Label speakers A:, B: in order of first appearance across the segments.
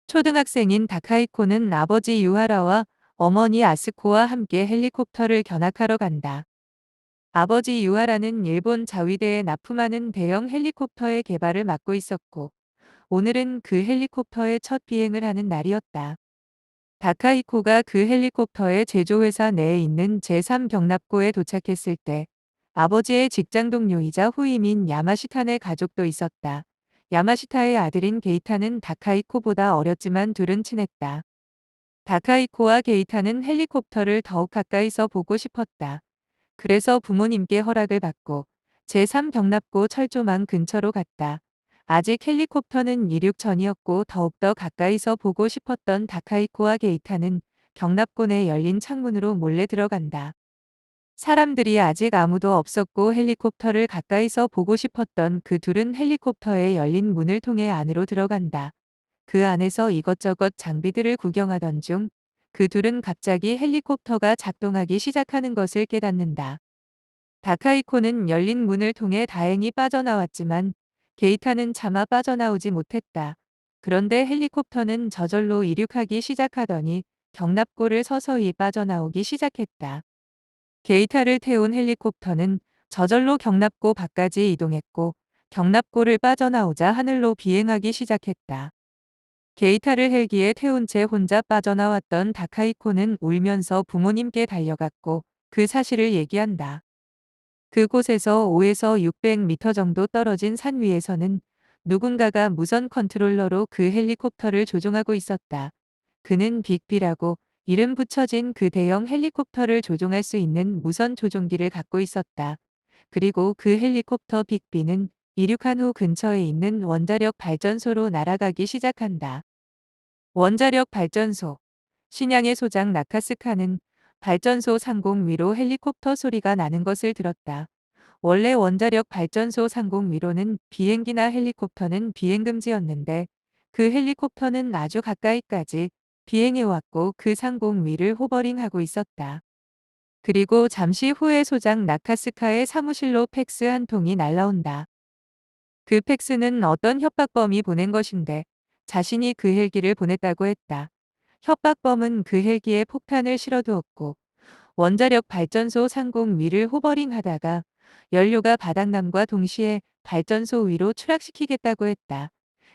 A: 초등학생인 다카이코는 아버지 유하라와 어머니 아스코와 함께 헬리콥터를 견학하러 간다. 아버지 유하라는 일본 자위대에 납품하는 대형 헬리콥터의 개발을 맡고 있었고, 오늘은 그 헬리콥터의 첫 비행을 하는 날이었다. 다카이코가 그 헬리콥터의 제조회사 내에 있는 제3경납고에 도착했을 때, 아버지의 직장 동료이자 후임인 야마시타네 가족도 있었다. 야마시타의 아들인 게이타는 다카이코보다 어렸지만 둘은 친했다. 다카이코와 게이타는 헬리콥터를 더욱 가까이서 보고 싶었다. 그래서 부모님께 허락을 받고 제3경납고 철조망 근처로 갔다. 아직 헬리콥터는 이륙 전이었고 더욱더 가까이서 보고 싶었던 다카이코와 게이타는 경납고 내 열린 창문으로 몰래 들어간다. 사람들이 아직 아무도 없었고 헬리콥터를 가까이서 보고 싶었던 그 둘은 헬리콥터의 열린 문을 통해 안으로 들어간다. 그 안에서 이것저것 장비들을 구경하던 중 그 둘은 갑자기 헬리콥터가 작동하기 시작하는 것을 깨닫는다. 다카이코는 열린 문을 통해 다행히 빠져나왔지만 게이타는 차마 빠져나오지 못했다. 그런데 헬리콥터는 저절로 이륙하기 시작하더니 경납고를 서서히 빠져나오기 시작했다. 게이타를 태운 헬리콥터는 저절로 경납고 밖까지 이동했고 경납고를 빠져나오자 하늘로 비행하기 시작했다. 게이타를 헬기에 태운 채 혼자 빠져나왔던 다카이코는 울면서 부모님께 달려갔고 그 사실을 얘기한다. 그곳에서 5에서 600m 정도 떨어진 산 위에서는 누군가가 무선 컨트롤러로 그 헬리콥터를 조종하고 있었다. 그는 빅비라고 이름 붙여진 그 대형 헬리콥터를 조종할 수 있는 무선 조종기를 갖고 있었다. 그리고 그 헬리콥터 빅비는 이륙한 후 근처에 있는 원자력 발전소로 날아가기 시작한다. 원자력 발전소. 신양의 소장 나카스카는 발전소 상공 위로 헬리콥터 소리가 나는 것을 들었다. 원래 원자력 발전소 상공 위로는 비행기나 헬리콥터는 비행 금지였는데 그 헬리콥터는 아주 가까이까지 비행해왔고 그 상공 위를 호버링하고 있었다. 그리고 잠시 후에 소장 나카스카의 사무실로 팩스 한 통이 날라온다. 그 팩스는 어떤 협박범이 보낸 것인데 자신이 그 헬기를 보냈다고 했다. 협박범은 그 헬기에 폭탄을 실어두었고 원자력 발전소 상공 위를 호버링하다가 연료가 바닥남과 동시에 발전소 위로 추락시키겠다고 했다.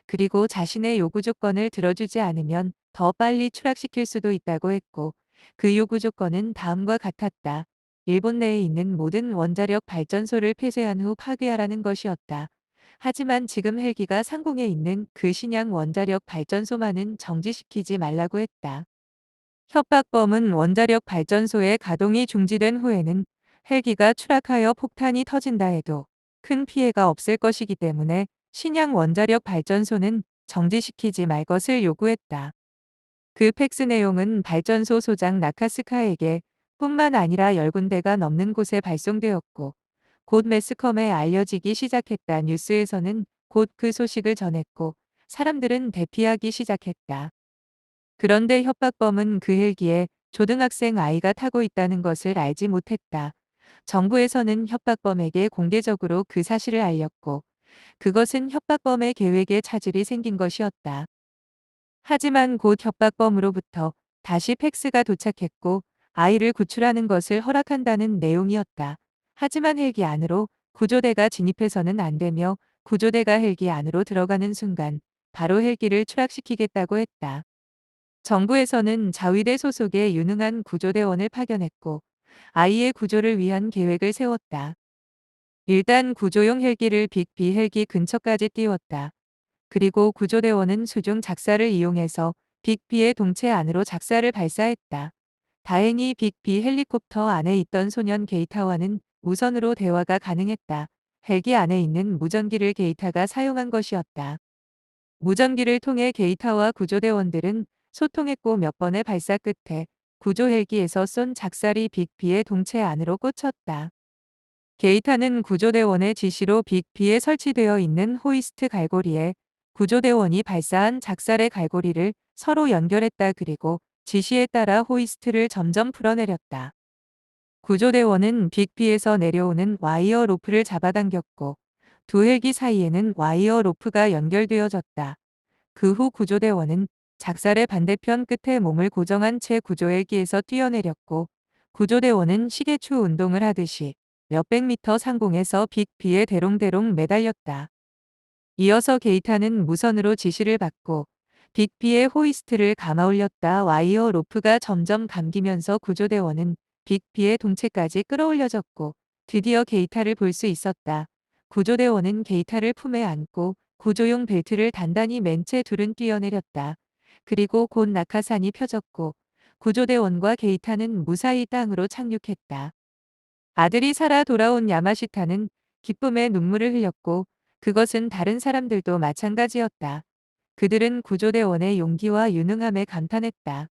A: 그리고 자신의 요구 조건을 들어주지 않으면 더 빨리 추락시킬 수도 있다고 했고 그 요구 조건은 다음과 같았다. 일본 내에 있는 모든 원자력 발전소를 폐쇄한 후 파괴하라는 것이었다. 하지만 지금 헬기가 상공에 있는 그 신양 원자력 발전소만은 정지시키지 말라고 했다. 협박범은 원자력 발전소의 가동이 중지된 후에는 헬기가 추락하여 폭탄이 터진다 해도 큰 피해가 없을 것이기 때문에 신양 원자력 발전소는 정지시키지 말 것을 요구했다. 그 팩스 내용은 발전소 소장 나카스카에게 뿐만 아니라 10군데가 넘는 곳에 발송되었고 곧 매스컴에 알려지기 시작했다. 뉴스에서는 곧 그 소식을 전했고 사람들은 대피하기 시작했다. 그런데 협박범은 그 헬기에 초등학생 아이가 타고 있다는 것을 알지 못했다. 정부에서는 협박범에게 공개적으로 그 사실을 알렸고 그것은 협박범의 계획에 차질이 생긴 것이었다. 하지만 곧 협박범으로부터 다시 팩스가 도착했고 아이를 구출하는 것을 허락한다는 내용이었다. 하지만 헬기 안으로 구조대가 진입해서는 안 되며 구조대가 헬기 안으로 들어가는 순간 바로 헬기를 추락시키겠다고 했다. 정부에서는 자위대 소속의 유능한 구조대원을 파견했고 아이의 구조를 위한 계획을 세웠다. 일단 구조용 헬기를 빅비 헬기 근처까지 띄웠다. 그리고 구조대원은 수중 작사를 이용해서 빅비의 동체 안으로 작사를 발사했다. 다행히 빅비 헬리콥터 안에 있던 소년 게이타와는 무선으로 대화가 가능했다. 헬기 안에 있는 무전기를 게이타가 사용한 것이었다. 무전기를 통해 게이타와 구조대원들은 소통했고 몇 번의 발사 끝에 구조 헬기에서 쏜 작살이 빅비의 동체 안으로 꽂혔다. 게이타는 구조대원의 지시로 빅비에 설치되어 있는 호이스트 갈고리에 구조대원이 발사한 작살의 갈고리를 서로 연결했다. 그리고 지시에 따라 호이스트를 점점 풀어내렸다. 구조대원은 빅비에서 내려오는 와이어 로프를 잡아당겼고 두 헬기 사이에는 와이어 로프가 연결되어졌다. 그 후 구조대원은 작살의 반대편 끝에 몸을 고정한 채 구조헬기에서 뛰어내렸고 구조대원은 시계추 운동을 하듯이 몇백 미터 상공에서 빅비에 대롱대롱 매달렸다. 이어서 게이타는 무선으로 지시를 받고 빅비의 호이스트를 감아 올렸다. 와이어 로프가 점점 감기면서 구조대원은 빅비의 동체까지 끌어올려졌고 드디어 게이타를 볼 수 있었다. 구조대원은 게이타를 품에 안고 구조용 벨트를 단단히 맨 채 둘은 뛰어내렸다. 그리고 곧 낙하산이 펴졌고 구조대원과 게이타는 무사히 땅으로 착륙했다. 아들이 살아 돌아온 야마시타는 기쁨의 눈물을 흘렸고 그것은 다른 사람들도 마찬가지였다. 그들은 구조대원의 용기와 유능함에 감탄했다.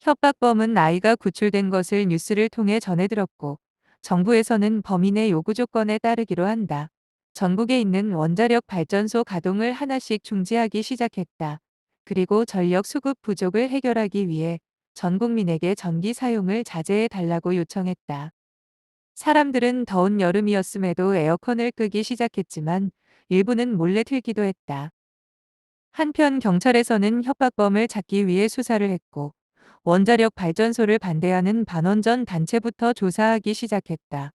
A: 협박범은 아이가 구출된 것을 뉴스를 통해 전해 들었고 정부에서는 범인의 요구 조건에 따르기로 한다. 전국에 있는 원자력 발전소 가동을 하나씩 중지하기 시작했다. 그리고 전력 수급 부족을 해결하기 위해 전 국민에게 전기 사용을 자제해 달라고 요청했다. 사람들은 더운 여름이었음에도 에어컨을 끄기 시작했지만 일부는 몰래 틀기도 했다. 한편 경찰에서는 협박범을 찾기 위해 수사를 했고 원자력 발전소를 반대하는 반원전 단체부터 조사하기 시작했다.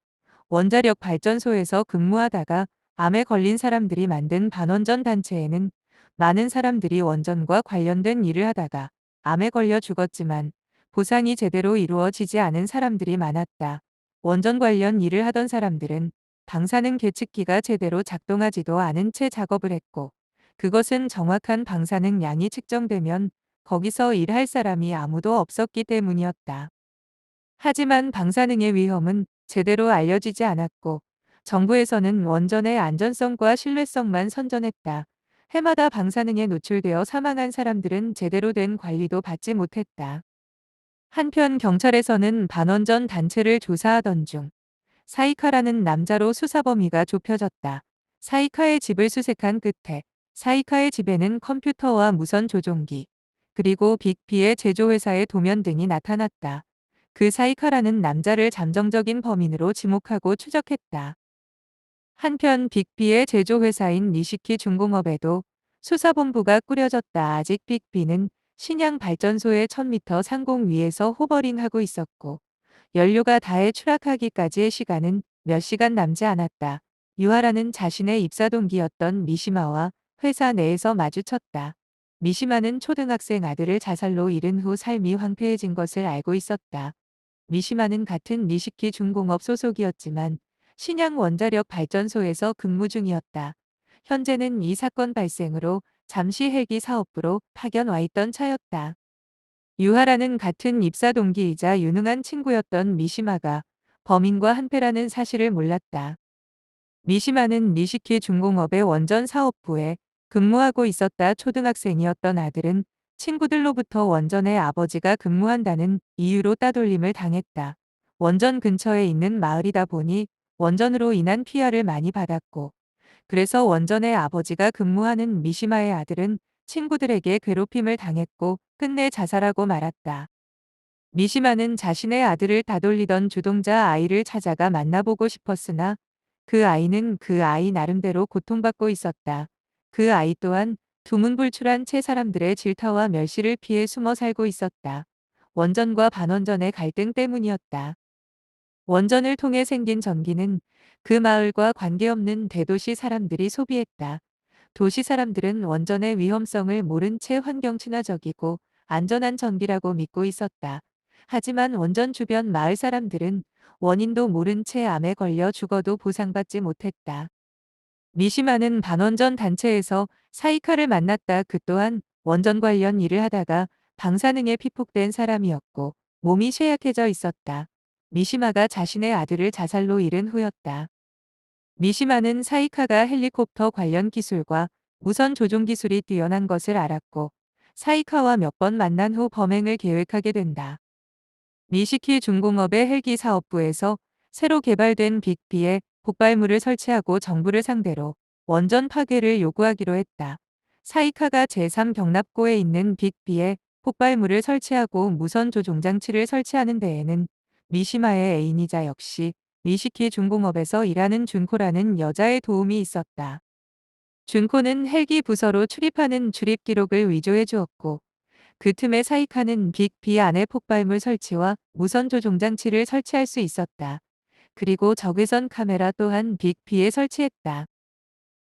A: 원자력 발전소에서 근무하다가 암에 걸린 사람들이 만든 반원전 단체에는 많은 사람들이 원전과 관련된 일을 하다가 암에 걸려 죽었지만 보상이 제대로 이루어지지 않은 사람들이 많았다. 원전 관련 일을 하던 사람들은 방사능 계측기가 제대로 작동하지도 않은 채 작업을 했고 그것은 정확한 방사능 양이 측정되면 거기서 일할 사람이 아무도 없었기 때문이었다. 하지만 방사능의 위험은 제대로 알려지지 않았고 정부에서는 원전의 안전성과 신뢰성만 선전했다. 해마다 방사능에 노출되어 사망한 사람들은 제대로 된 관리도 받지 못했다. 한편 경찰에서는 반원전 단체를 조사하던 중 사이카라는 남자로 수사 범위가 좁혀졌다. 사이카의 집을 수색한 끝에 사이카의 집에는 컴퓨터와 무선 조종기, 그리고 빅비의 제조회사의 도면 등이 나타났다. 그 사이카라는 남자를 잠정적인 범인으로 지목하고 추적했다. 한편 빅비의 제조회사인 니시키 중공업에도 수사본부가 꾸려졌다. 아직 빅비는 신양 발전소의 1000m 상공 위에서 호버링하고 있었고 연료가 다해 추락하기까지의 시간은 몇 시간 남지 않았다. 유하라는 자신의 입사 동기였던 미시마와 회사 내에서 마주쳤다. 미시마는 초등학생 아들을 자살로 잃은 후 삶이 황폐해진 것을 알고 있었다. 미시마는 같은 니시키 중공업 소속이었지만 신양 원자력 발전소에서 근무 중이었다. 현재는 이 사건 발생으로 잠시 헬기 사업부로 파견 와 있던 차였다. 유하라는 같은 입사 동기이자 유능한 친구였던 미시마가 범인과 한패라는 사실을 몰랐다. 미시마는 니시키 중공업의 원전 사업부에 근무하고 있었다. 초등학생이었던 아들은 친구들로부터 원전의 아버지가 근무한다는 이유로 따돌림을 당했다. 원전 근처에 있는 마을이다 보니 원전으로 인한 피해를 많이 받았고 그래서 원전의 아버지가 근무하는 미시마의 아들은 친구들에게 괴롭힘을 당했고 끝내 자살하고 말았다. 미시마는 자신의 아들을 다돌리던 주동자 아이를 찾아가 만나보고 싶었으나 그 아이는 그 아이 나름대로 고통받고 있었다. 그 아이 또한 두문불출한 채 사람들의 질타와 멸시를 피해 숨어 살고 있었다. 원전과 반원전의 갈등 때문이었다. 원전을 통해 생긴 전기는 그 마을과 관계없는 대도시 사람들이 소비했다. 도시 사람들은 원전의 위험성을 모른 채 환경 친화적이고 안전한 전기라고 믿고 있었다. 하지만 원전 주변 마을 사람들은 원인도 모른 채 암에 걸려 죽어도 보상받지 못했다. 미시마는 반원전 단체에서 사이카를 만났다. 그 또한 원전 관련 일을 하다가 방사능에 피폭된 사람이었고 몸이 쇠약해져 있었다. 미시마가 자신의 아들을 자살로 잃은 후였다. 미시마는 사이카가 헬리콥터 관련 기술과 무선 조종 기술이 뛰어난 것을 알았고 사이카와 몇 번 만난 후 범행을 계획하게 된다. 미시키 중공업의 헬기 사업부에서 새로 개발된 빅비에 폭발물을 설치하고 정부를 상대로 원전 파괴를 요구하기로 했다. 사이카가 제3경납고에 있는 빅비에 폭발물을 설치하고 무선 조종 장치를 설치하는 데에는 미시마의 애인이자 역시 미시키 중공업에서 일하는 준코라는 여자의 도움이 있었다. 준코는 헬기 부서로 출입하는 출입 기록을 위조해 주었고 그 틈에 사이카는 빅-B 안에 폭발물 설치와 무선 조종 장치를 설치할 수 있었다. 그리고 적외선 카메라 또한 빅-B에 설치했다.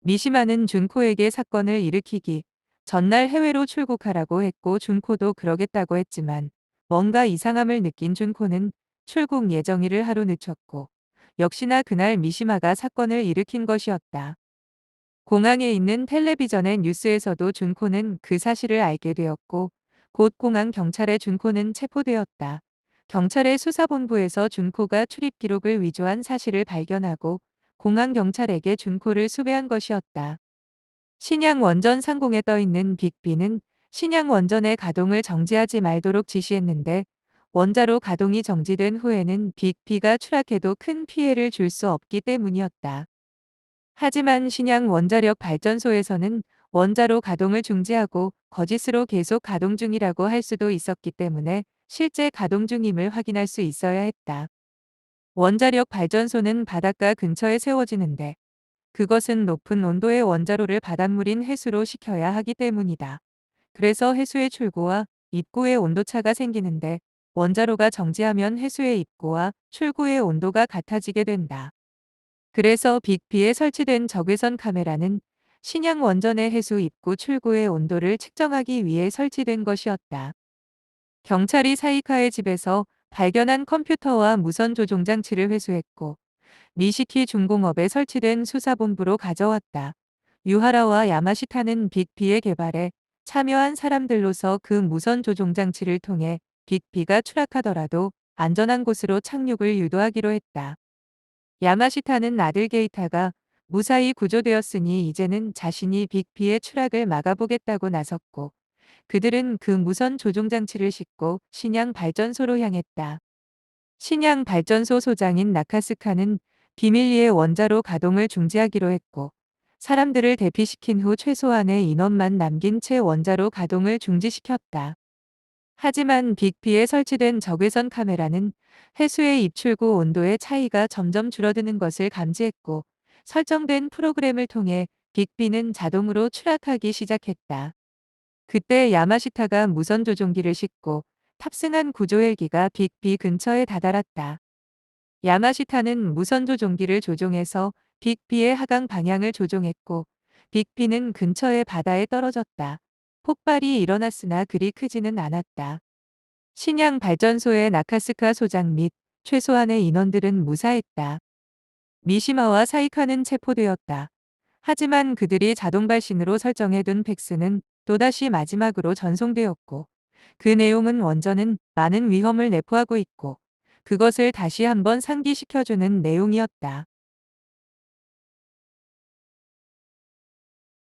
A: 미시마는 준코에게 사건을 일으키기 전날 해외로 출국하라고 했고 준코도 그러겠다고 했지만 뭔가 이상함을 느낀 준코는 출국 예정일을 하루 늦췄고 역시나 그날 미시마가 사건을 일으킨 것이었다. 공항에 있는 텔레비전의 뉴스에서도 준코는 그 사실을 알게 되었고 곧 공항 경찰에 준코는 체포되었다. 경찰의 수사본부에서 준코가 출입 기록을 위조한 사실을 발견하고 공항 경찰에게 준코를 수배한 것이었다. 신양 원전 상공에 떠 있는 빅비는 신양 원전의 가동을 정지하지 말도록 지시했는데 원자로 가동이 정지된 후에는 빅비가 추락해도 큰 피해를 줄 수 없기 때문이었다. 하지만 신양 원자력 발전소에서는 원자로 가동을 중지하고 거짓으로 계속 가동 중이라고 할 수도 있었기 때문에 실제 가동 중임을 확인할 수 있어야 했다. 원자력 발전소는 바닷가 근처에 세워지는데 그것은 높은 온도의 원자로를 바닷물인 해수로 식혀야 하기 때문이다. 그래서 해수의 출구와 입구에 온도차가 생기는데 원자로가 정지하면 해수의 입구와 출구의 온도가 같아지게 된다. 그래서 빅비에 설치된 적외선 카메라는 신양 원전의 해수 입구 출구의 온도를 측정하기 위해 설치된 것이었다. 경찰이 사이카의 집에서 발견한 컴퓨터와 무선 조종 장치를 회수했고 니시키 중공업에 설치된 수사본부로 가져왔다. 유하라와 야마시타는 빅비의 개발에 참여한 사람들로서 그 무선 조종 장치를 통해 빅비가 추락하더라도 안전한 곳으로 착륙을 유도하기로 했다. 야마시타는 아들 게이타가 무사히 구조되었으니 이제는 자신이 빅비의 추락을 막아보겠다고 나섰고 그들은 그 무선 조종 장치를 싣고 신양 발전소로 향했다. 신양 발전소 소장인 나카스카는 비밀리에 원자로 가동을 중지하기로 했고 사람들을 대피시킨 후 최소한의 인원만 남긴 채 원자로 가동을 중지시켰다. 하지만 빅비에 설치된 적외선 카메라는 해수의 입출구 온도의 차이가 점점 줄어드는 것을 감지했고 설정된 프로그램을 통해 빅비는 자동으로 추락하기 시작했다. 그때 야마시타가 무선 조종기를 싣고 탑승한 구조 헬기가 빅비 근처에 다다랐다. 야마시타는 무선 조종기를 조종해서 빅비의 하강 방향을 조종했고 빅비는 근처의 바다에 떨어졌다. 폭발이 일어났으나 그리 크지는 않았다. 신양 발전소의 나카스카 소장 및 최소한의 인원들은 무사했다. 미시마와 사이카는 체포되었다. 하지만 그들이 자동 발신으로 설정해둔 팩스는 또다시 마지막으로 전송되었고 그 내용은 원전은 많은 위험을 내포하고 있고 그것을 다시 한번 상기시켜주는 내용이었다.